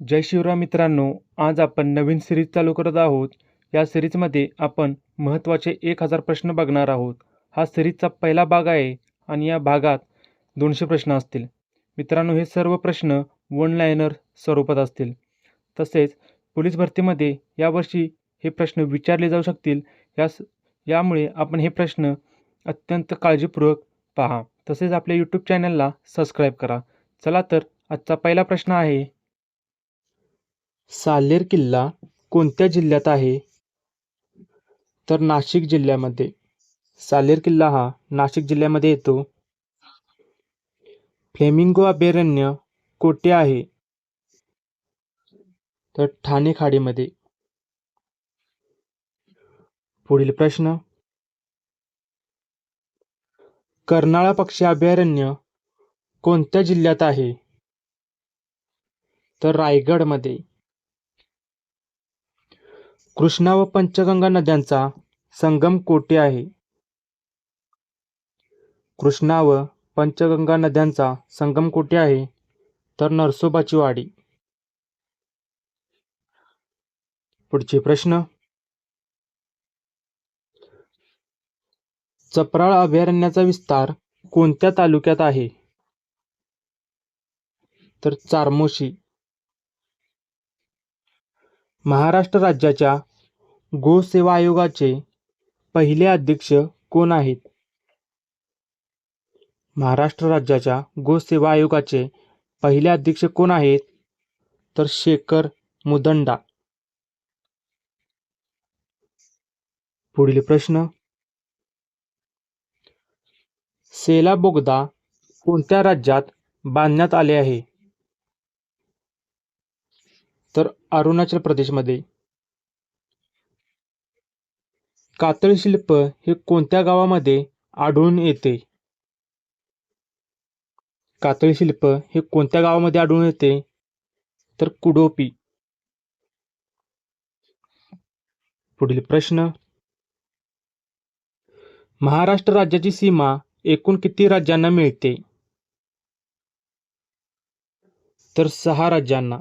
जय शिवराय मित्रांनो, आज आपण नवीन सिरीज चालू करत आहोत. या सिरीजमध्ये आपण महत्त्वाचे 1000 प्रश्न बघणार आहोत. हा सिरीजचा पहिला भाग आहे आणि या भागात 200 प्रश्न असतील. मित्रांनो, हे सर्व प्रश्न वन लायनर स्वरूपात असतील. तसेच पोलीस भरतीमध्ये यावर्षी हे प्रश्न विचारले जाऊ शकतील. यामुळे आपण हे प्रश्न अत्यंत काळजीपूर्वक पहा. तसेच आपल्या यूट्यूब चॅनलला सबस्क्राईब करा. चला तर आजचा पहिला प्रश्न आहे, साल्हेर किल्ला कोणत्या जिल्ह्यात आहे? तर नाशिक जिल्ह्यामध्ये. साल्हेर किल्ला हा नाशिक जिल्ह्यामध्ये येतो. फ्लेमिंगो अभयारण्य कोठे आहे? तर ठाणे खाडीमध्ये. पुढील प्रश्न, कर्नाळा पक्षी अभयारण्य कोणत्या जिल्ह्यात आहे? तर रायगडमध्ये. कृष्णा व पंचगंगा नद्यांचा संगम कोठे आहे? कृष्णा व पंचगंगा नद्यांचा संगम कोठे आहे? तर नरसोबाची वाडी. पुढचे प्रश्न, चपराळ अभयारण्याचा विस्तार कोणत्या तालुक्यात आहे? तर चार्मोशी. महाराष्ट्र राज्याच्या गो सेवा आयोगाचे पहिले अध्यक्ष कोण आहेत? महाराष्ट्र राज्याच्या गो सेवा आयोगाचे पहिले अध्यक्ष कोण आहेत? तर शेखर मुदंडा. पुढील प्रश्न, सेला बोगदा कोणत्या राज्यात बांधण्यात आले आहे? तर अरुणाचल प्रदेशमध्ये. कातळ शिल्प हे कोणत्या गावामध्ये आढळून येते? कातळ शिल्प हे कोणत्या गावामध्ये आढळून येते? तर कुडोपी. पुढील प्रश्न, महाराष्ट्र राज्याची सीमा एकूण किती राज्यांना मिळते? तर 6 राज्यांना.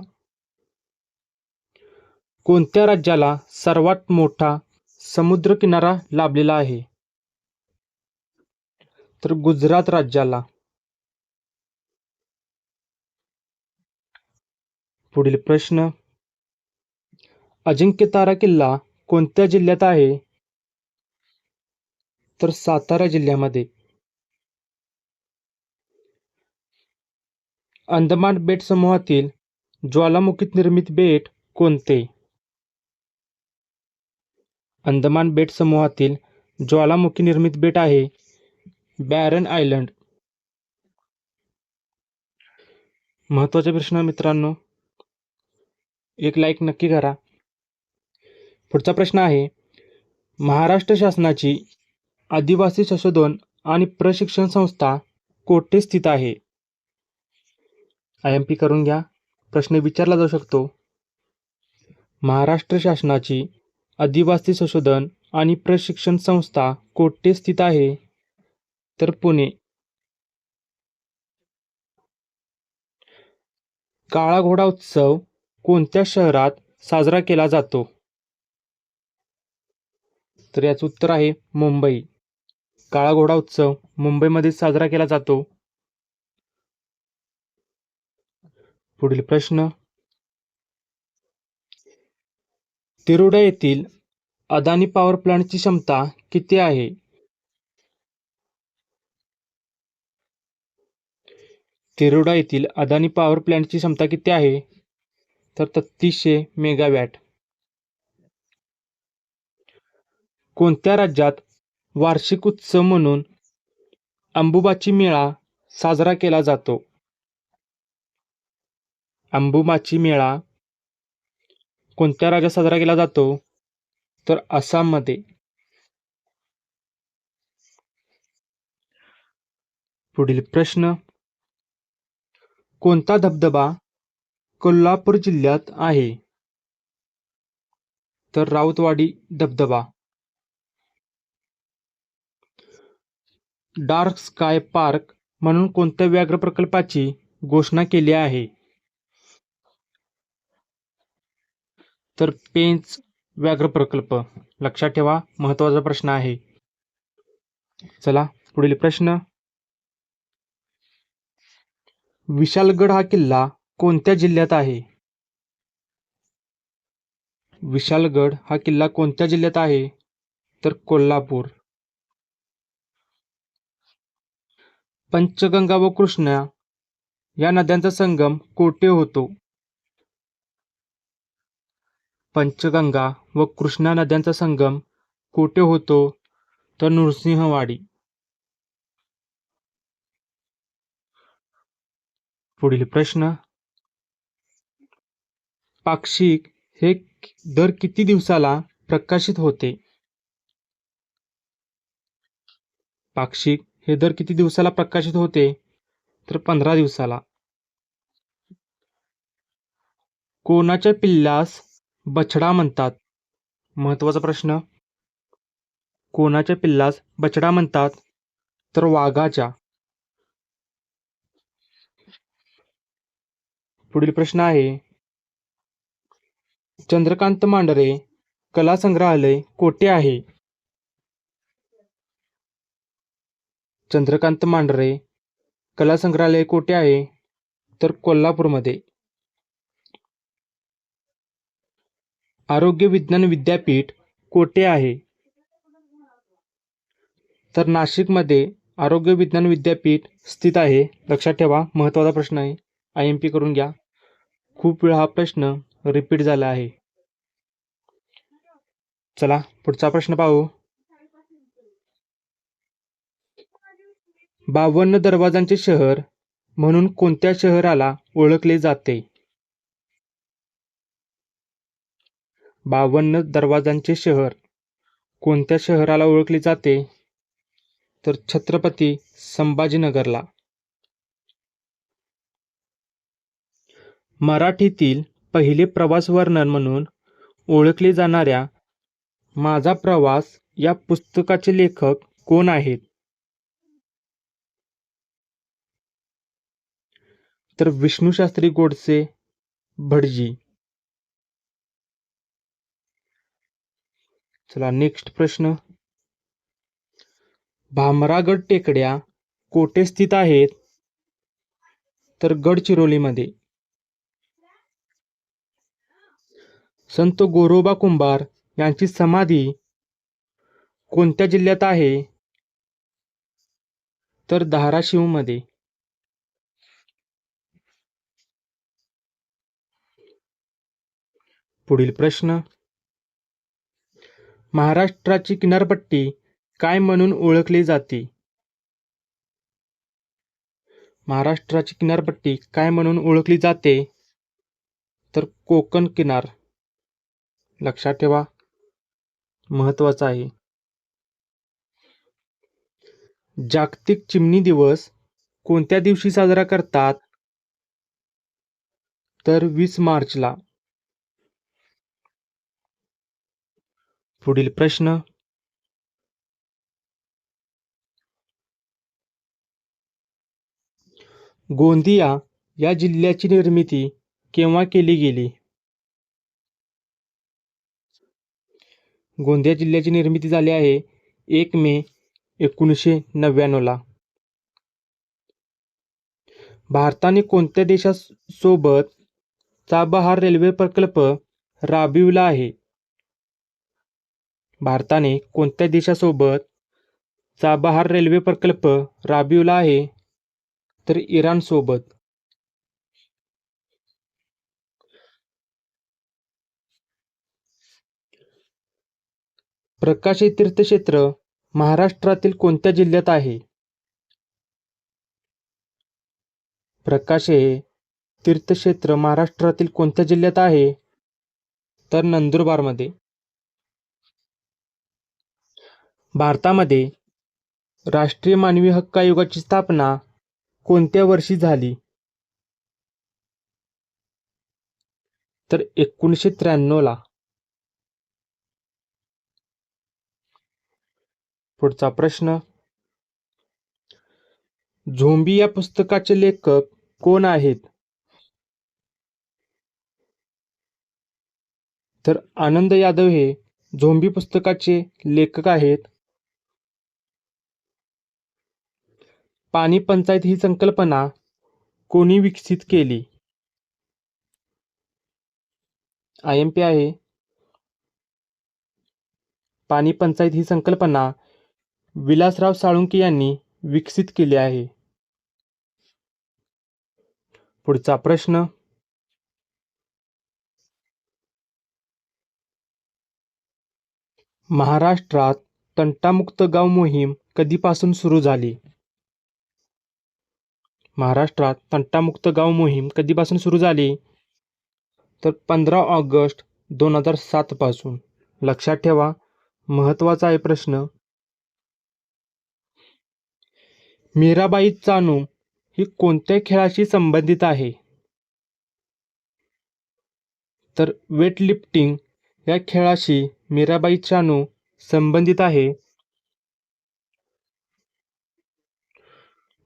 कोणत्या राज्याला सर्वात मोठा समुद्रकिनारा लाभलेला आहे? तर गुजरात राज्याला. पुढील प्रश्न, अजिंक्यतारा किल्ला कोणत्या जिल्ह्यात आहे? तर सातारा जिल्ह्यामध्ये. अंदमान बेट समूहातील ज्वालामुखीत निर्मित बेट कोणते? अंदमान बेट समूहातील ज्वालामुखी निर्मित बेट आहे बॅरन आयलंड. महत्त्वाचे प्रश्न मित्रांनो, एक लाईक नक्की करा. पुढचा प्रश्न आहे, महाराष्ट्र शासनाची आदिवासी संशोधन आणि प्रशिक्षण संस्था कोठे स्थित आहे? IMP करून घ्या, प्रश्न विचारला जाऊ शकतो. महाराष्ट्र शासनाची आदिवासी संशोधन आणि प्रशिक्षण संस्था कोठे स्थित आहे? तर पुणे. काळा घोडा उत्सव कोणत्या शहरात साजरा केला जातो? तर याचं उत्तर आहे मुंबई. काळा घोडा उत्सव मुंबईमध्ये साजरा केला जातो. पुढील प्रश्न, तिरोडा येथील अदानी पॉवर प्लांटची क्षमता किती आहे? तिरोडा येथील अदानी पॉवर प्लांटची क्षमता किती आहे? तर 3300 मेगावॅट. कोणत्या राज्यात वार्षिक उत्सव म्हणून अंबुबाची मेळा साजरा केला जातो? अंबुबाची मेळा कोणत्या राज्यात साजरा केला जातो? तर आसाममध्ये. पुढील प्रश्न, कोणता धबधबा कोल्हापूर जिल्ह्यात आहे? तर राऊतवाडी धबधबा. डार्क स्काय पार्क म्हणून कोणत्या व्याघ्र प्रकल्पाची घोषणा केली आहे? तर पेंच व्याघ्र प्रकल्प. लक्षात ठेवा, महत्त्वाचा प्रश्न आहे. चला पुढील प्रश्न. विशालगड हा किल्ला कोणत्या जिल्ह्यात आहे? विशालगड हा किल्ला कोणत्या जिल्ह्यात आहे? तर कोल्हापूर. पंचगंगा व कृष्णा या नद्यांचा संगम कोठे होतो? पंचगंगा व कृष्णा नद्यांचा संगम कोठे होतो? तर नृसिंहवाडी. पुढील प्रश्न. पाक्षिक हे दर किती दिवसाला प्रकाशित होते? पाक्षिक हे दर किती दिवसाला प्रकाशित होते? तर 15 दिवसाला. कोणाच्या पिल्लास बछडा म्हणतात? महत्वाचा प्रश्न. कोणाच्या पिल्लास बछडा म्हणतात? तर वाघाच्या. पुढील प्रश्न आहे. चंद्रकांत मांढरे कला संग्रहालय कोठे आहे? चंद्रकांत मांढरे कला संग्रहालय कोठे आहे? तर कोल्हापूरमध्ये. आरोग्य विज्ञान विद्यापीठ कोठे आहे? तर नाशिकमध्ये आरोग्य विज्ञान विद्यापीठ स्थित आहे. लक्षात ठेवा, महत्त्वाचा प्रश्न आहे. IMP करून घ्या. खूप वेळा हा प्रश्न रिपीट झाला आहे. चला पुढचा प्रश्न पाहू. 52 दरवाजांचे शहर म्हणून कोणत्या शहराला ओळखले जाते? 52 दरवाजांचे शहर कोणत्या शहराला ओळखले जाते? तर छत्रपती संभाजीनगरला. मराठीतील पहिले प्रवास वर्णन म्हणून ओळखले जाणाऱ्या माझा प्रवास या पुस्तकाचे लेखक कोण आहेत? तर विष्णुशास्त्री गोडसे भटजी. चला नेक्स्ट प्रश्न. भामरागड टेकड्या कोठे स्थित आहेत? तर गडचिरोलीमध्ये. संत गोरोबा कुंभार यांची समाधी कोणत्या जिल्ह्यात आहे? तर धाराशिवमध्ये. पुढील प्रश्न. महाराष्ट्राची किनारपट्टी काय म्हणून ओळखली जाते? महाराष्ट्राची किनारपट्टी काय म्हणून ओळखली जाते? तर कोकण किनार. लक्षात ठेवा, महत्वाचा आहे. जागतिक चिमणी दिवस कोणत्या दिवशी साजरा करतात? तर 20 मार्चला. पुढील प्रश्न. गोंदिया या जिल्ह्याची निर्मिती केव्हा केली गेली? गोंदिया जिल्ह्याची निर्मिती झाली आहे 1 मे 1999ला. भारताने कोणत्या देशासोबत चाबहार रेल्वे प्रकल्प राबविला आहे? भारताने कोणत्या देशासोबत चाबहार रेल्वे प्रकल्प राबविला आहे? तर इराण सोबत. प्रकाश हे तीर्थक्षेत्र महाराष्ट्रातील कोणत्या जिल्ह्यात आहे? प्रकाश हे तीर्थक्षेत्र महाराष्ट्रातील कोणत्या जिल्ह्यात आहे? तर नंदुरबारमध्ये. भारतामध्ये राष्ट्रीय मानवी हक्क आयोगाची स्थापना कोणत्या वर्षी झाली? तर 1993ला. पुढचा प्रश्न. झोंबी या पुस्तकाचे लेखक कोण आहेत? तर आनंद यादव हे झोंबी पुस्तकाचे लेखक आहेत. पाणी पंचायत ही संकल्पना कोणी विकसित केली? IMP आहे. पाणी पंचायत ही संकल्पना विलासराव साळुंखे यांनी विकसित केली आहे. पुढचा प्रश्न, महाराष्ट्रात तंटामुक्त गाव मोहीम कधीपासून सुरू झाली? महाराष्ट्रात तंटामुक्त गाव मोहीम कधीपासून सुरू झाली? तर 15 ऑगस्ट 2007 पासून. लक्षात ठेवा, महत्त्वाचा आहे प्रश्न. मीराबाई चानू ही कोणत्या खेळाशी संबंधित आहे? तर वेटलिफ्टिंग या खेळाशी मीराबाई चानू संबंधित आहे.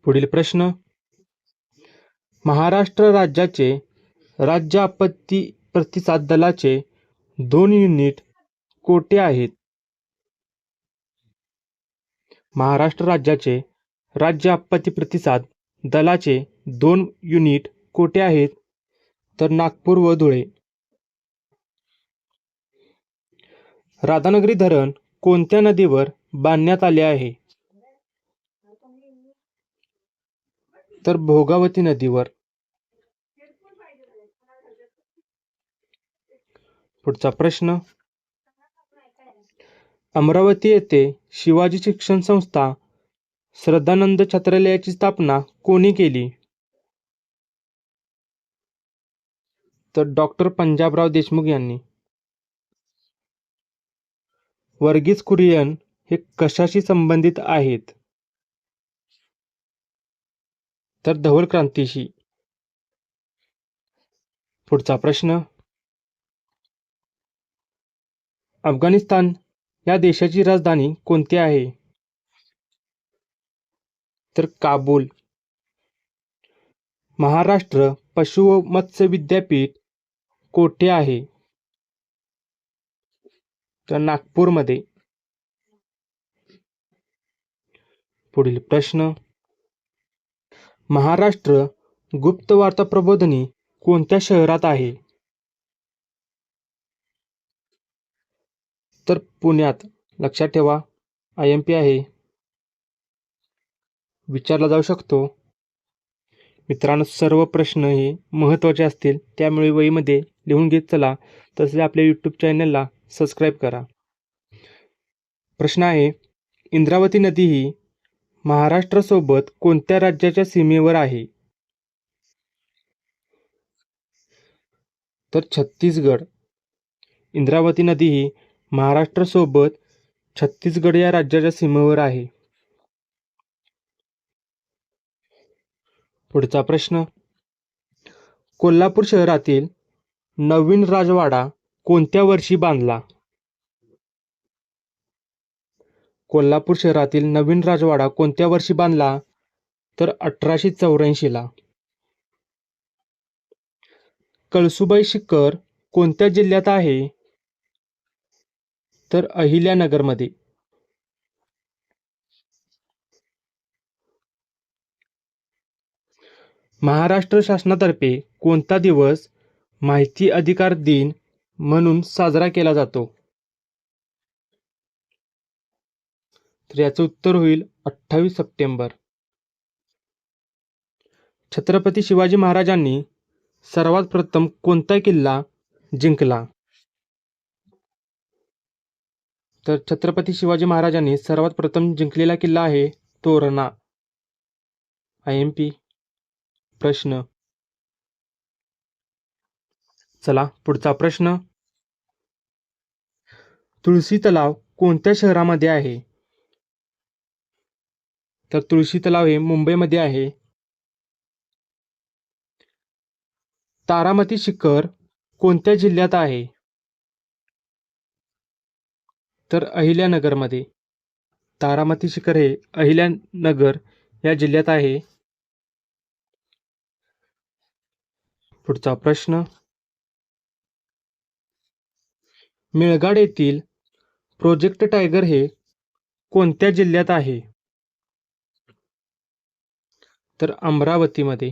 पुढील प्रश्न, महाराष्ट्र राज्याचे राज्य आपत्ती प्रतिसाद दलाचे 2 युनिट कोठे आहेत? महाराष्ट्र राज्याचे राज्य आपत्ती प्रतिसाद दलाचे 2 युनिट कोठे आहेत? तर नागपूर व धुळे. राधानगरी धरण कोणत्या नदीवर बांधण्यात आले आहे? तर भोगावती नदीवर. पुढचा प्रश्न, अमरावती येथे शिवाजी शिक्षण संस्था श्रद्धानंद छात्रालयाची स्थापना कोणी केली? तर डॉक्टर पंजाबराव देशमुख यांनी. वर्गीस कुरियन हे कशाशी संबंधित आहेत? तर धवल क्रांतीशी. पुढचा प्रश्न, अफगाणिस्तान या देशाची राजधानी कोणती आहे? तर काबूल. महाराष्ट्र पशु व मत्स्य विद्यापीठ कोठे आहे? तर नागपूरमध्ये. पुढील प्रश्न, महाराष्ट्र गुप्त वार्ता प्रबोधिनी कोणत्या शहरात आहे? तर पुण्यात. लक्षात ठेवा, IMP आहे, विचारला जाऊ शकतो. मित्रांनो, सर्व प्रश्न हे महत्त्वाचे असतील, त्यामुळे वहीमध्ये लिहून घेत चला. तसेच आपल्या यूट्यूब चॅनलला सबस्क्राईब करा. प्रश्न आहे, इंद्रावती नदी ही महाराष्ट्रासोबत कोणत्या राज्याच्या सीमेवर आहे? तर छत्तीसगड. इंद्रावती नदी ही महाराष्ट्रासोबत छत्तीसगड या राज्याच्या सीमेवर आहे. पुढचा प्रश्न, कोल्हापूर शहरातील नवीन राजवाडा कोणत्या वर्षी बांधला? कोल्हापूर शहरातील नवीन राजवाडा कोणत्या वर्षी बांधला? तर 1884 ला. कळसुबाई शिखर कोणत्या जिल्ह्यात आहे? तर अहिल्यानगरमध्ये. महाराष्ट्र शासनातर्फे कोणता दिवस माहिती अधिकार दिन म्हणून साजरा केला जातो? तर याचं उत्तर होईल 28 सप्टेंबर. छत्रपती शिवाजी महाराजांनी सर्वात प्रथम कोणता किल्ला जिंकला? तर छत्रपती शिवाजी महाराजांनी सर्वात प्रथम जिंकलेला किल्ला आहे तोरणा. IMP प्रश्न. चला पुढचा प्रश्न, तुळशी तलाव कोणत्या शहरामध्ये आहे? तर तुळशी तलाव हे मुंबईमध्ये आहे. तारामती शिखर कोणत्या जिल्ह्यात आहे? तर अहिल्यानगरमध्ये. तारामती शिखर हे अहिल्यानगर या जिल्ह्यात आहे. पुढचा प्रश्न, मेळघाट येथील प्रोजेक्ट टायगर हे कोणत्या जिल्ह्यात आहे? तर अमरावतीमध्ये.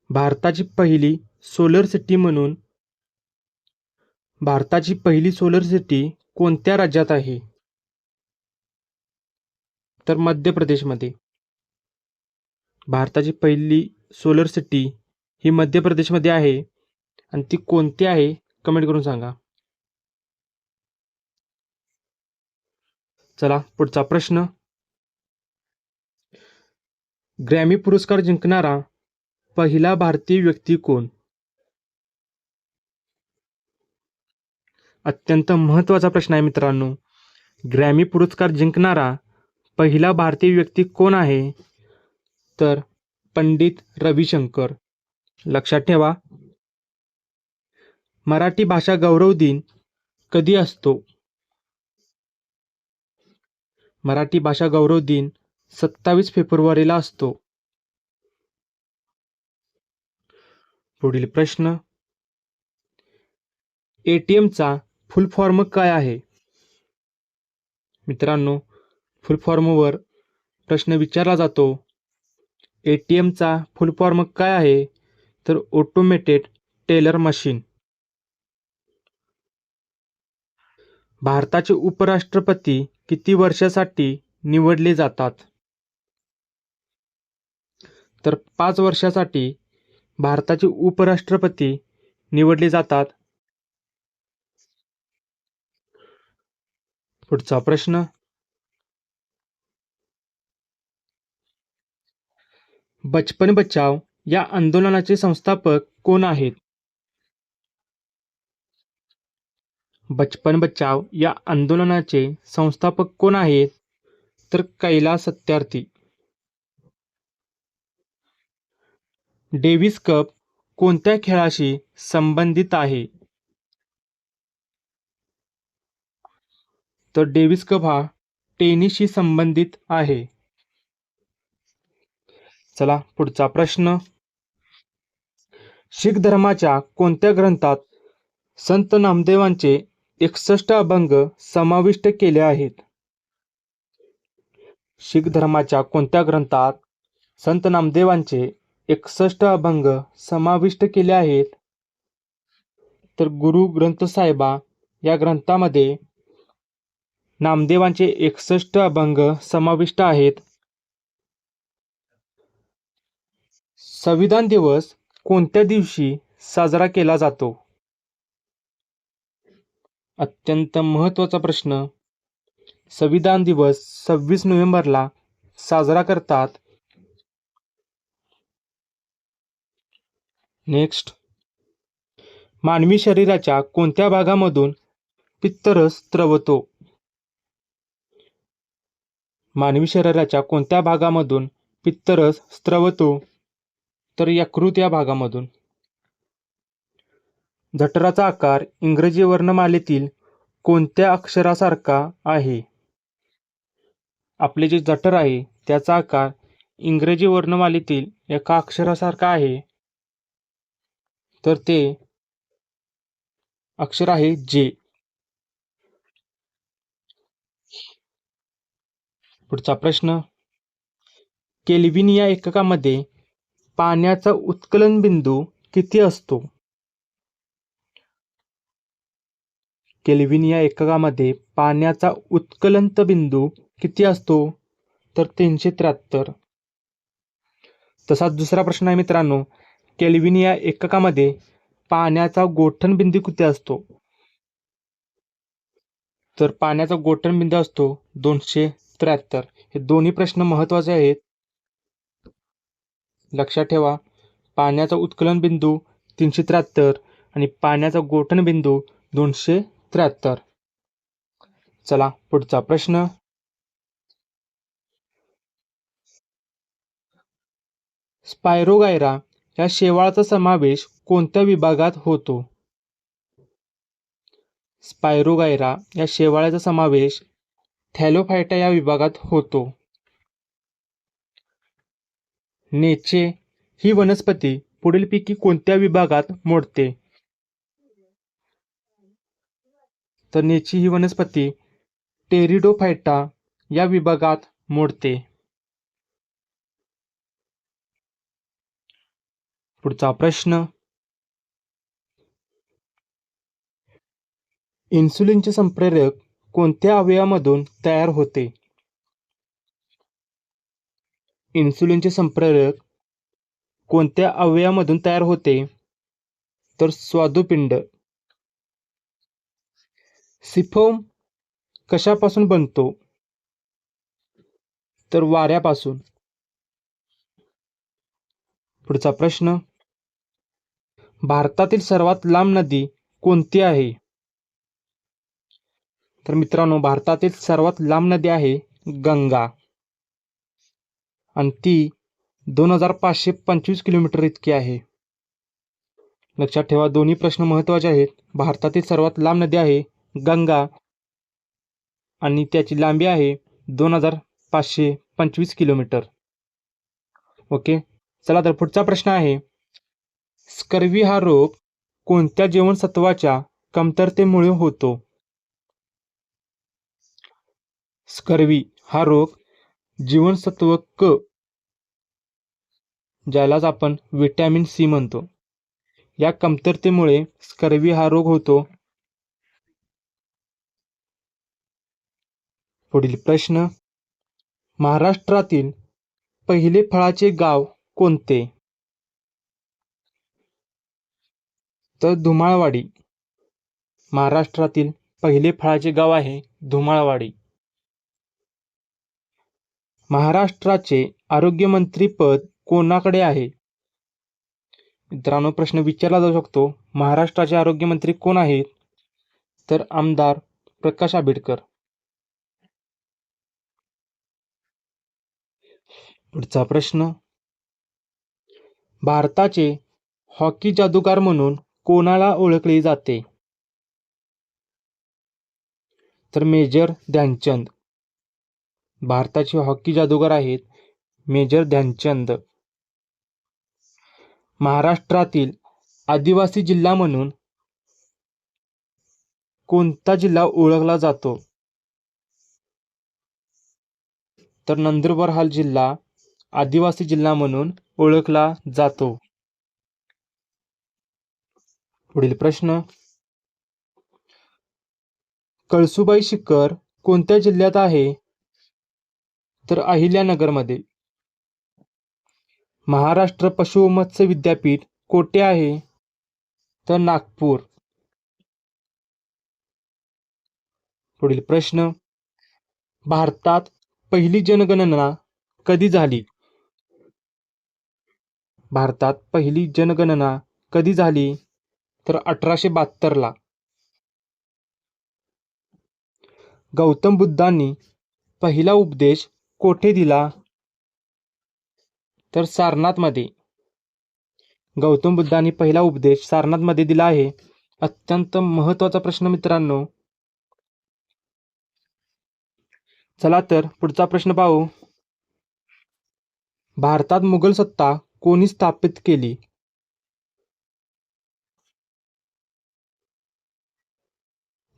भारताची पहिली सोलर सिटी म्हणून भारताची पहिली सोलर सिटी कोणत्या राज्यात आहे? तर मध्य प्रदेशमध्ये. भारताची पहिली सोलर सिटी ही मध्य प्रदेशमध्ये आहे आणि ती कोणती आहे कमेंट करून सांगा. चला पुढचा प्रश्न. ग्रॅमी पुरस्कार जिंकणारा पहिला भारतीय व्यक्ती कोण? अत्यंत महत्त्वाचा प्रश्न आहे मित्रांनो. ग्रॅमी पुरस्कार जिंकणारा पहिला भारतीय व्यक्ती कोण आहे? तर पंडित रविशंकर. लक्षात ठेवा, मराठी भाषा गौरव दिन कधी असतो? मराठी भाषा गौरव दिन 27 फेब्रुवारीला असतो. पुढील प्रश्न. ATMचा फुल फॉर्म काय आहे? मित्रांनो, फुल फॉर्मवर प्रश्न विचारला जातो. ATMचा फुल फॉर्म काय आहे? तर ऑटोमेटेड टेलर मशीन. भारताचे उपराष्ट्रपती किती वर्षासाठी निवडले जातात? तर 5 वर्षासाठी भारताचे उपराष्ट्रपती निवडले जातात. पुढचा प्रश्न. बचपन बचाव या आंदोलनाचे संस्थापक कोण आहेत? बचपन बचाव या आंदोलनाचे संस्थापक कोण आहेत? तर कैलास सत्यार्थी. डेव्हिस कप कोणत्या खेळाशी संबंधित आहे? तर डेव्हिस कप हा टेनिसशी संबंधित आहे. चला पुढचा प्रश्न. शीख धर्माच्या कोणत्या ग्रंथात संत नामदेवांचे 61 अभंग समाविष्ट केले आहेत? शीख धर्माच्या कोणत्या ग्रंथात संत नामदेवांचे 61 अभंग समाविष्ट केले आहेत? तर गुरु ग्रंथ साहिबा या ग्रंथामध्ये नामदेवांचे 61 अभंग समाविष्ट आहेत. संविधान दिवस कोणत्या दिवशी साजरा केला जातो? अत्यंत महत्त्वाचा प्रश्न. संविधान दिवस 26 नोव्हेंबरला साजरा करतात. नेक्स्ट. मानवी शरीराच्या कोणत्या भागामधून पित्तरस स्त्रवतो? मानवी शरीराच्या कोणत्या भागामधून पित्तरस स्त्रवतो? तर यकृत या भागामधून. जठराचा आकार इंग्रजी वर्णमालेतील कोणत्या अक्षरासारखा आहे? आपले जे जठर आहे त्याचा आकार इंग्रजी वर्णमालेतील एका अक्षरासारखा आहे. तर ते अक्षर आहे जे. पुढचा प्रश्न. केल्विन या एककामध्ये पाण्याचा उत्कलन बिंदू किती असतो? केल्विन या एककामध्ये पाण्याचा उत्कलंत बिंदू किती असतो? तर 373. तसाच दुसरा प्रश्न आहे मित्रांनो. केल्विन या एककामध्ये पाण्याचा गोठण बिंदू किती असतो? तर पाण्याचा गोठण बिंदू असतो 273. हे दोन्ही प्रश्न महत्त्वाचे आहेत. लक्षात ठेवा, पाण्याचा उत्कलन बिंदू 373 आणि पाण्याचा गोठण बिंदू 273. चला पुढचा प्रश्न. स्पायरोगायरा या शेवाळाचा समावेश कोणत्या विभागात होतो? स्पायरोगायरा या शेवाळाचा समावेश थॅलोफायटा या विभागात होतो. नेचे ही वनस्पती पुढीलपैकी कोणत्या विभागात मोडते? तर नेची ही वनस्पती टेरिडोफायटा या विभागात मोडते. पुढचा प्रश्न, इन्सुलिनचे संप्रेरक कोणत्या अवयवामधून तयार होते? इन्सुलिनचे संप्रेरक कोणत्या अवयवामधून तयार होते? तर स्वादुपिंड. सिफोम कशापासून बनतो? तर वाऱ्यापासून. पुढचा प्रश्न, भारतातील सर्वात लांब नदी कोणती आहे? तर मित्रांनो, भारतातील सर्वात लांब नदी आहे गंगा आणि ती 2525 किलोमीटर इतकी आहे. लक्षात ठेवा, दोन्ही प्रश्न महत्त्वाचे आहेत. भारतातील सर्वात लांब नदी आहे गंगा आणि त्याची लांबी आहे 2525 किलोमीटर. ओके, चला तर पुढचा प्रश्न आहे, स्कर्वी हा रोग कोणत्या जीवनसत्वाच्या कमतरतेमुळे होतो? स्कर्वी हा रोग जीवनसत्व क, ज्यालाच आपण विटॅमिन सी म्हणतो, या कमतरतेमुळे स्कर्वी हा रोग होतो. पुढील प्रश्न, महाराष्ट्रातील पहिले फळाचे गाव कोणते? तर धुमाळवाडी. महाराष्ट्रातील पहिले फळाचे गाव आहे धुमाळवाडी. महाराष्ट्राचे आरोग्यमंत्री पद कोणाकडे आहे? मित्रांनो, प्रश्न विचारला जाऊ शकतो, महाराष्ट्राचे आरोग्यमंत्री कोण आहेत? तर आमदार प्रकाश आंबेडकर. पुढचा प्रश्न, भारताचे हॉकी जादूगार म्हणून कोणाला ओळखले जाते? तर मेजर ध्यानचंद. भारताचे हॉकी जादूगार आहेत मेजर ध्यानचंद. महाराष्ट्रातील आदिवासी जिल्हा म्हणून कोणता जिल्हा ओळखला जातो? तर नंदुरबार हा जिल्हा आदिवासी जिल्हा म्हणून ओळखला जातो. पुढील प्रश्न, कळसुबाई शिखर कोणत्या जिल्ह्यात आहे? तर अहिल्यानगरमध्ये. महाराष्ट्र पशु मत्स्य विद्यापीठ कोठे आहे? तर नागपूर. पुढील प्रश्न, भारतात पहिली जनगणना कधी झाली? भारतात पहिली जनगणना कधी झाली? तर 1872 गौतम बुद्धांनी पहिला उपदेश कोठे दिला? तर सारनाथमध्ये. गौतम बुद्धांनी पहिला उपदेश सारनाथमध्ये दिला आहे. अत्यंत महत्त्वाचा प्रश्न मित्रांनो. चला तर पुढचा प्रश्न पाहू, भारतात मुघल सत्ता कोणी स्थापित केली?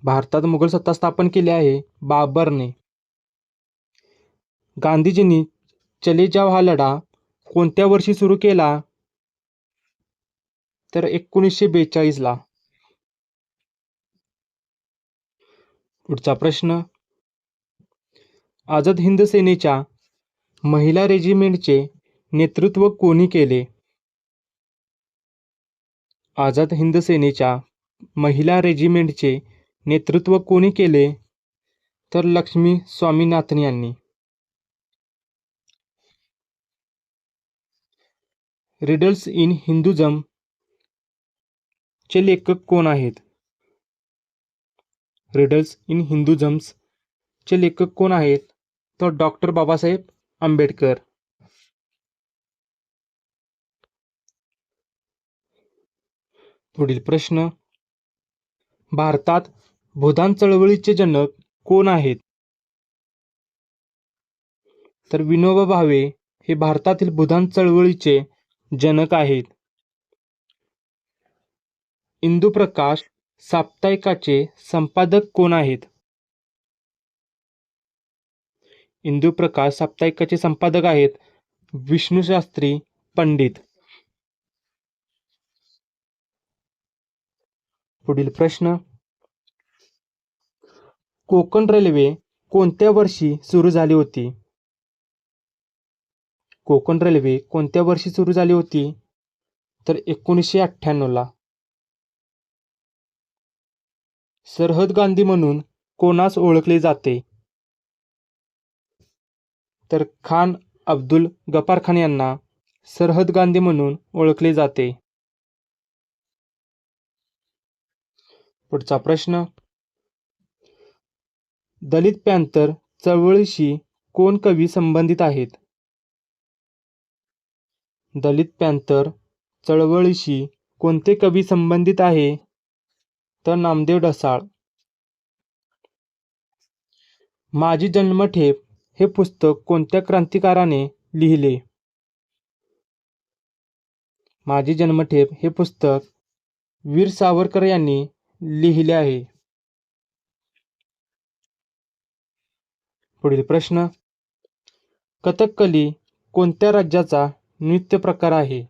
भारतात मुघल सत्ता स्थापन केली आहे बाबरने. गांधीजींनी चले जाव हा लढा कोणत्या वर्षी सुरू केला? तर 1942 पुढचा प्रश्न, आझाद हिंद सेनेच्या महिला रेजिमेंटचे नेतृत्व कोणी केले? आझाद हिंद सेनेच्या महिला रेजिमेंटचे नेतृत्व कोणी केले? तर लक्ष्मी स्वामीनाथन यांनी. रिडल्स इन हिंदुझम चे लेखक कोण आहेत? रिडल्स इन हिंदुझम्स चे लेखक कोण आहेत? तर डॉक्टर बाबासाहेब आंबेडकर. पुढील प्रश्न, भारतात भूदान चळवळीचे जनक कोण आहेत? तर विनोबा भावे हे भारतातील भूदान चळवळीचे जनक आहेत. इंदुप्रकाश साप्ताहिकाचे संपादक कोण आहेत? इंदुप्रकाश साप्ताहिकाचे संपादक आहेत विष्णुशास्त्री पंडित. पुढील प्रश्न, कोकण रेल्वे कोणत्या वर्षी सुरू झाली होती? कोकण रेल्वे कोणत्या वर्षी सुरू झाली होती? तर 1998ला. सरहद गांधी म्हणून कोणास ओळखले जाते? तर खान अब्दुल गफार खान यांना सरहद गांधी म्हणून ओळखले जाते. पुढचा प्रश्न, दलित पॅंथर चळवळीशी कोण कवी संबंधित आहेत? दलित पॅंथर चळवळीशी कोणते कवी संबंधित आहे? तर नामदेव ढसाळ. माझी जन्मठेप हे पुस्तक कोणत्या क्रांतिकारकाने लिहिले? माझी जन्मठेप हे पुस्तक वीर सावरकर यांनी लिहिले आहे. पुढील प्रश्न, कथकली कोणत्या राज्याचा नृत्य प्रकार आहे?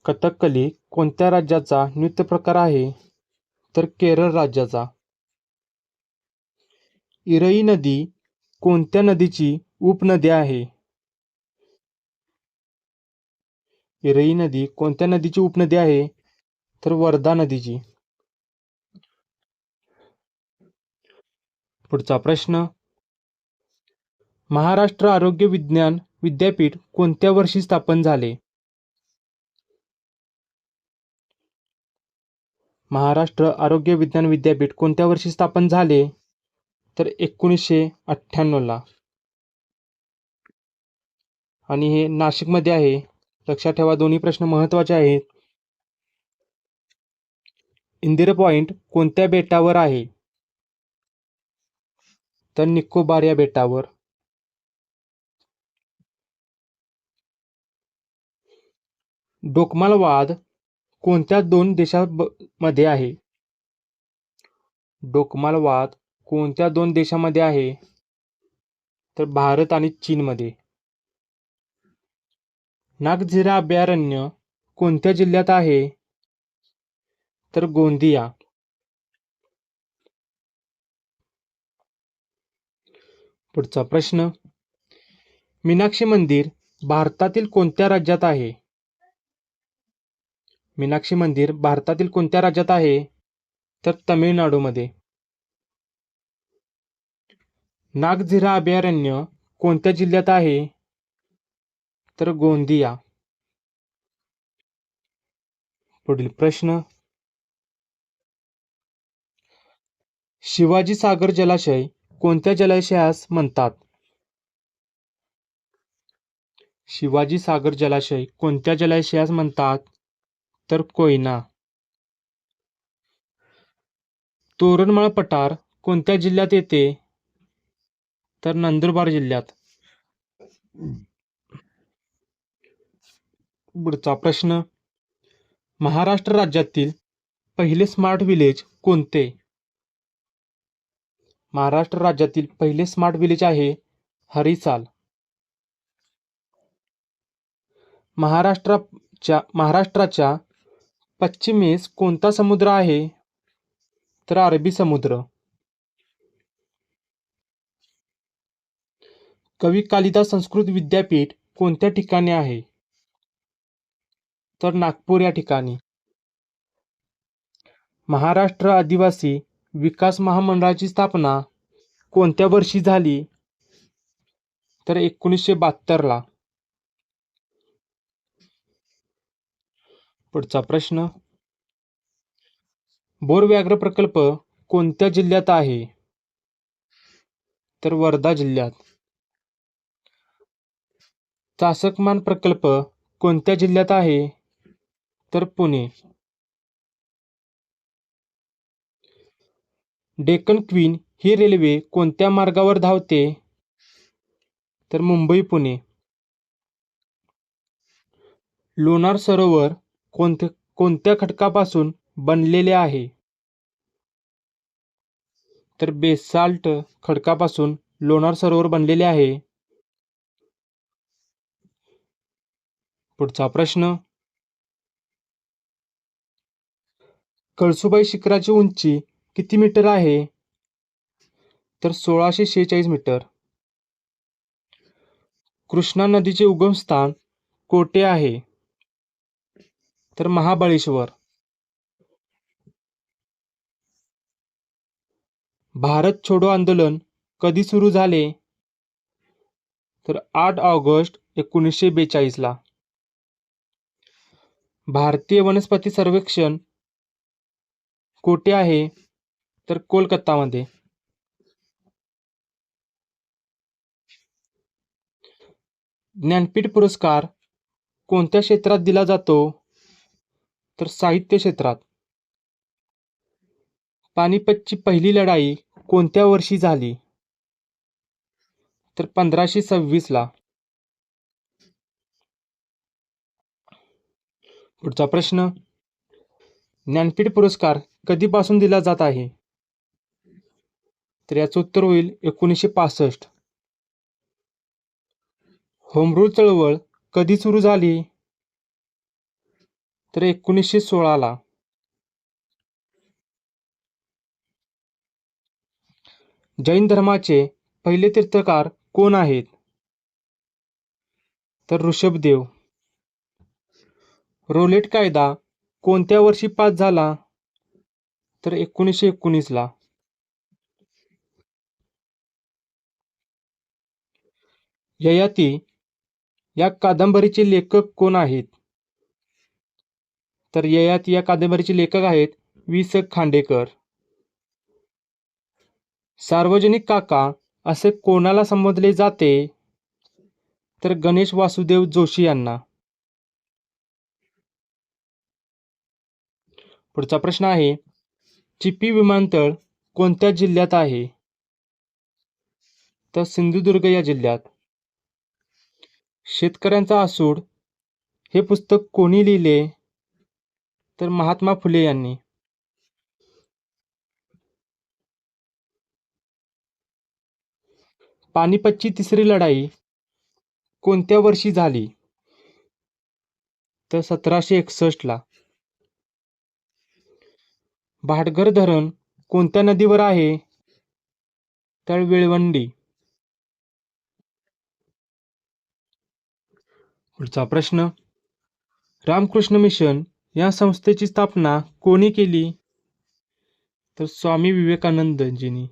कथकली कोणत्या राज्याचा नृत्य प्रकार आहे? तर केरळ राज्याचा. इरई नदी कोणत्या नदीची उपनदी आहे? इरई नदी कोणत्या नदीची उपनदी आहे? तर वर्धा नदीची. पुढचा प्रश्न, महाराष्ट्र आरोग्य विज्ञान विद्यापीठ कोणत्या वर्षी स्थापन झाले? महाराष्ट्र आरोग्य विज्ञान विद्यापीठ कोणत्या वर्षी स्थापन झाले? तर 1998ला. आणि हे नाशिकमध्ये आहे. लक्षात ठेवा, दोन्ही प्रश्न महत्त्वाचे आहेत. इंदिरा पॉइंट कोणत्या बेटावर आहे? तर निकोबार या बेटावर. डोकमाल वाद कोणत्या दोन देशांमध्ये आहे? डोकमाल वाद कोणत्या दोन देशांमध्ये आहे? तर भारत आणि चीनमध्ये. नागझिरा अभयारण्य कोणत्या जिल्ह्यात आहे? तर गोंदिया. पुढचा प्रश्न, मीनाक्षी मंदिर भारतातील कोणत्या राज्यात आहे? मीनाक्षी मंदिर भारतातील कोणत्या राज्यात आहे? तर तमिळनाडूमध्ये. नागझिरा अभयारण्य कोणत्या जिल्ह्यात आहे? तर गोंदिया. पुढील प्रश्न, शिवाजी सागर जलाशय कोणत्या जलाशयास म्हणतात? शिवाजी सागर जलाशय कोणत्या जलाशयास म्हणतात? तर कोयना. तोरणमाळ पठार कोणत्या जिल्ह्यात येते? तर नंदुरबार जिल्ह्यात. पुढचा प्रश्न, महाराष्ट्र राज्यातील पहिले स्मार्ट विलेज कोणते? महाराष्ट्र राज्यातील पहिले स्मार्ट विलेज आहे हरिसाल. महाराष्ट्राच्या पश्चिमेस कोणता समुद्र आहे? तर अरबी समुद्र. कवी कालिदास संस्कृत विद्यापीठ कोणत्या ठिकाणी आहे? तर नागपूर या ठिकाणी. महाराष्ट्र आदिवासी विकास महामंडळाची स्थापना कोणत्या वर्षी झाली? तर 1972ला. पुढचा प्रश्न, बोर व्याघ्र प्रकल्प कोणत्या जिल्ह्यात आहे? तर वर्धा जिल्ह्यात. चासकमान प्रकल्प कोणत्या जिल्ह्यात आहे? तर पुणे. डेक्कन क्वीन ही रेल्वे कोणत्या मार्गावर धावते? तर मुंबई पुणे. लोणार सरोवर कोणत्या खडकापासून बनलेले आहे? तर बेसाल्ट खडकापासून लोणार सरोवर बनलेले आहे. पुढचा प्रश्न, कळसुबाई शिखराची उंची किती मीटर आहे? तर 1646 मीटर. कृष्णा नदीचे उगमस्थान कोठे आहे? तर महाबळेश्वर. भारत छोडो आंदोलन कधी सुरू झाले? तर 8 ऑगस्ट 1942 ला. भारतीय वनस्पती सर्वेक्षण कोठे आहे? तर कोलकातामध्ये. ज्ञानपीठ पुरस्कार कोणत्या क्षेत्रात दिला जातो? तर साहित्य क्षेत्रात. पानिपतची पहिली लढाई कोणत्या वर्षी झाली? तर 1526 ला. पुढचा प्रश्न, ज्ञानपीठ पुरस्कार कधीपासून दिला जात आहे? तर याचं उत्तर होईल 1965. होमरूल चळवळ कधी सुरू झाली? तर 1916 ला. जैन धर्माचे पहिले तीर्थकार कोण आहेत? तर ऋषभदेव. रोलेट कायदा कोणत्या वर्षी पास झाला? तर 1919 ला. ययाती या कादंबरीचे लेखक कोण आहेत? तर ययाती या कादंबरीचे लेखक आहेत वि.स. खांडेकर. सार्वजनिक काका असे कोणाला संबोधले जाते? तर गणेश वासुदेव जोशी यांना. पुढचा प्रश्न आहे, चिपी विमानतळ कोणत्या जिल्ह्यात आहे? तर सिंधुदुर्ग या जिल्ह्यात. शेतकऱ्यांचा आसूड हे पुस्तक कोणी लिहिले? तर महात्मा फुले यांनी. पानिपतची तिसरी लढाई कोणत्या वर्षी झाली? तर 1761 ला. भाटघर धरण कोणत्या नदीवर आहे? तर वेळवंडी. पुढचा प्रश्न, रामकृष्ण मिशन या संस्थेची स्थापना कोणी केली? तर स्वामी विवेकानंदजींनी.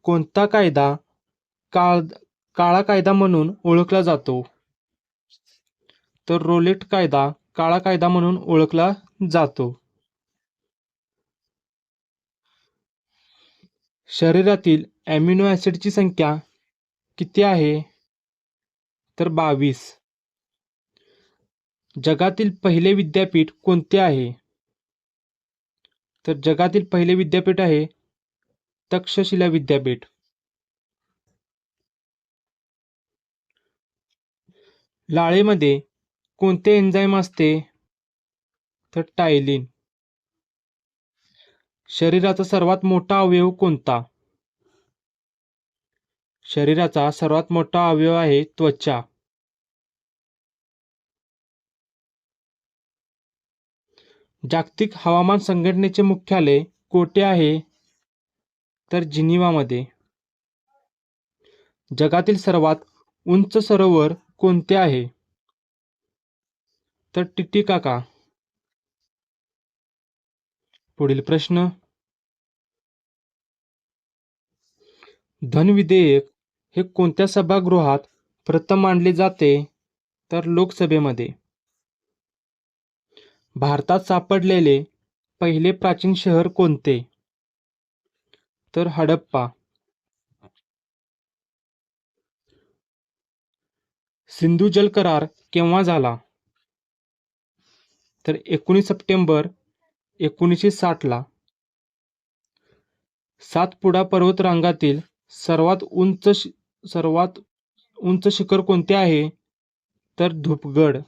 कोणता कायदा काळा कायदा म्हणून ओळखला जातो? तर रोलेट कायदा काळा कायदा म्हणून ओळखला जातो. शरीरातील ॲमिनो ॲसिडची संख्या किती आहे? तर 22. जगातील पहिले विद्यापीठ कोणते आहे? तर जगातील पहिले विद्यापीठ आहे तक्षशिला विद्यापीठ. लाळेमध्ये कोणते एन्झाईम असते? तर टायलिन. शरीराचा सर्वात मोठा अवयव कोणता? शरीराचा सर्वात मोठा अवयव आहे त्वचा. जागतिक हवामान संघटनेचे मुख्यालय कोठे आहे? तर जिनिव्हामध्ये. जगातील सर्वात उंच सरोवर कोणते आहे? तर टिटिकाका. पुढील प्रश्न, धन विधेयक हे कोणत्या सभागृहात प्रथम मांडले जाते? तर लोकसभेमध्ये. भारतात सापडलेले पहिले प्राचीन शहर कोणते? तर हडप्पा. सिंधू जल करार केव्हा झाला? तर 19 सप्टेंबर 1960 ला. सातपुडा पर्वतरांगातील सर्वात उंच शिखर कोणते आहे? तर धूपगड.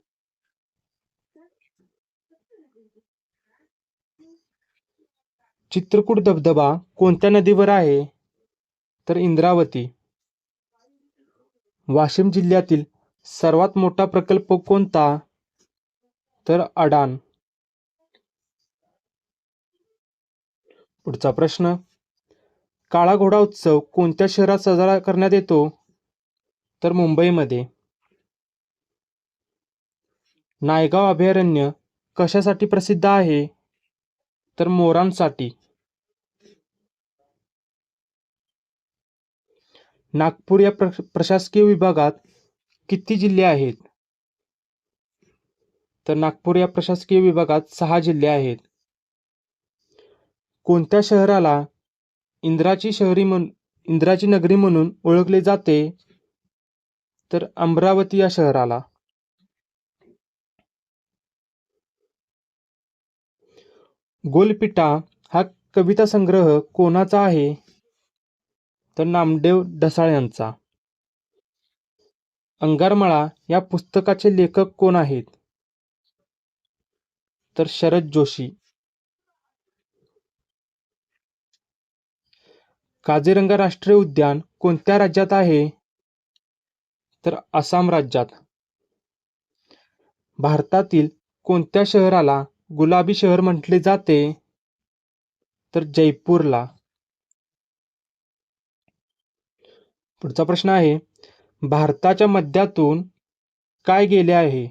चित्रकूट धबधबा कोणत्या नदीवर आहे? तर इंद्रावती. वाशिम जिल्ह्यातील सर्वात मोठा प्रकल्प कोणता? तर अडाण. पुढचा प्रश्न, काळा घोडा उत्सव कोणत्या शहरात साजरा करण्यात येतो? तर मुंबईमध्ये. नायगाव अभयारण्य कशासाठी प्रसिद्ध आहे? तर मोरांसाठी. नागपूर या प्रशासकीय विभागात किती जिल्हे आहेत? तर नागपूर या प्रशासकीय विभागात 6 जिल्हे आहेत. कोणत्या शहराला इंद्राची नगरी म्हणून ओळखले जाते? तर अमरावती या शहराला. गोलपिटा हा कविता संग्रह कोणाचा आहे? तर नामदेव ढसाळ यांचा. अंगारमाळा या पुस्तकाचे लेखक कोण आहेत? तर शरद जोशी. काझीरंगा राष्ट्रीय उद्यान कोणत्या राज्यात आहे? तर आसाम राज्यात. भारतातील कोणत्या शहराला गुलाबी शहर म्हटले जाते? तर जयपूरला. पुढचा प्रश्न आहे, भारताच्या मध्यातून काय गेले आहे?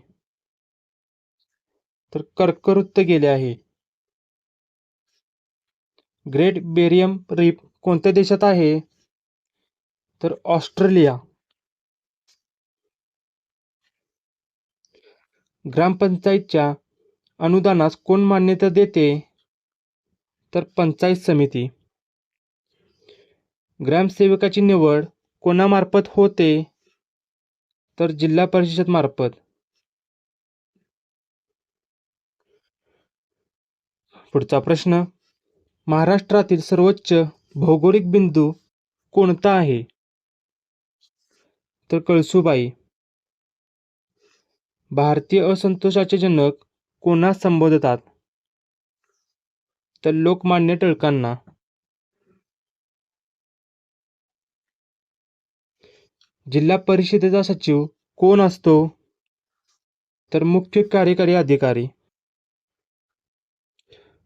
तर कर्कवृत्त गेले आहे. ग्रेट बेरियम रीफ कोणत्या देशात आहे? तर ऑस्ट्रेलिया. ग्रामपंचायतच्या अनुदानास कोण मान्यता देते? तर पंचायत समिती. ग्रामसेवकाची निवड कोणामार्फत होते? तर जिल्हा परिषद मार्फत. पुढचा प्रश्न, महाराष्ट्रातील सर्वोच्च भौगोलिक बिंदू कोणता आहे? तर कळसुबाई. भारतीय असंतोषाचे जनक कोणास संबोधतात? तर लोकमान्य टिळकांना. जिल्हा परिषदेचा सचिव कोण असतो? तर मुख्य कार्यकारी अधिकारी.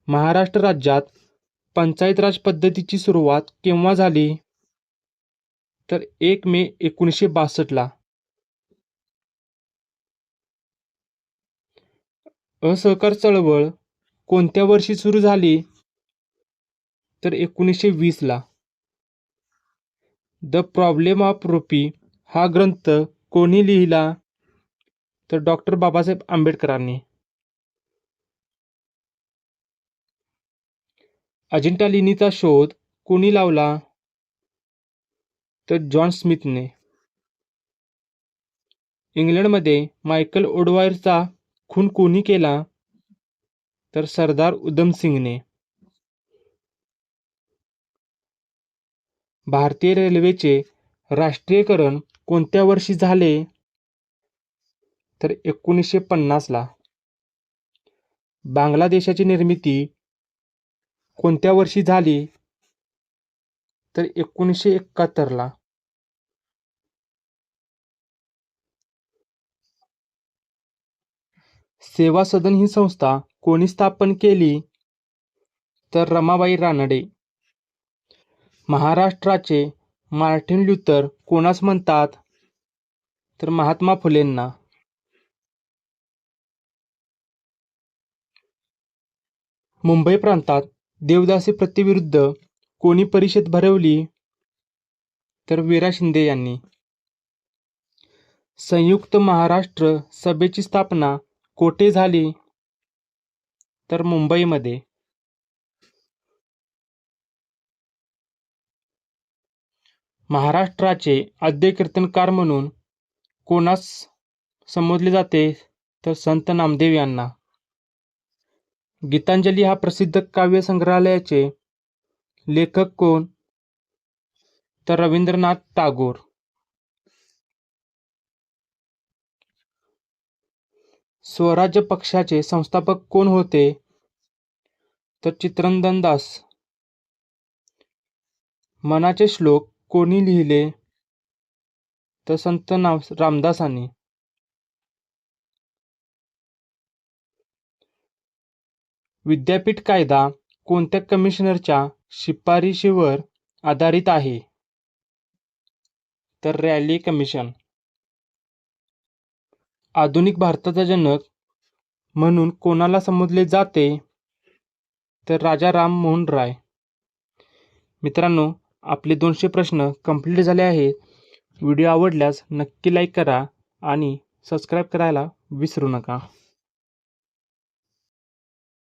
महाराष्ट्र राज्यात पंचायत राज पद्धतीची सुरुवात केव्हा झाली? तर 1 मे 1962 ला. असहकार चळवळ कोणत्या वर्षी सुरू झाली? तर 1920 ला. द प्रॉब्लेम ऑफ रुपी हा ग्रंथ कोणी लिहिला? तर डॉक्टर बाबासाहेब आंबेडकरांनी. अजिंठा लेणीचा शोध कोणी लावला? तर जॉन स्मिथने. इंग्लंडमध्ये मायकल ओडवायरचा खून कोणी केला? तर सरदार उधम सिंगने. भारतीय रेल्वेचे राष्ट्रीयकरण कोणत्या वर्षी झाले? तर 1950 ला. बांगलादेशाची निर्मिती कोणत्या वर्षी झाली? तर 1971 ला. सेवा सदन ही संस्था कोणी स्थापन केली? तर रमाबाई रानडे. महाराष्ट्राचे मार्टिन ल्यूथर कोणास म्हणतात? तर महात्मा फुलेंना. मुंबई प्रांतात देवदासी प्रथेविरुद्ध कोणी परिषद भरवली? तर वीरा शिंदे यांनी. संयुक्त महाराष्ट्र सभेची स्थापना कोठे झाली? तर मुंबईमध्ये. महाराष्ट्राचे आद्य कीर्तनकार म्हणून कोणास संबोधले जाते? तर संत नामदेव यांना. गीतांजली हा प्रसिद्ध काव्य संग्रहालयाचे लेखक कोण? तर रवींद्रनाथ टागोर. स्वराज्य पक्षाचे संस्थापक कोण होते? तर चित्तरंजन दास. मनाचे श्लोक कोणी लिहिले? तर संत रामदासांनी. विद्यापीठ कायदा कोणत्या कमिशनरच्या शिफारशीवर आधारित आहे? तर रॅली कमिशन. आधुनिक भारताचा जनक म्हणून कोणाला संबोधले जाते? तर राजा राममोहन राय. मित्रांनो, आपले 200 प्रश्न कंप्लीट झाले आहेत. व्हिडिओ आवडल्यास नक्की लाईक करा आणि सबस्क्राईब करायला विसरू नका.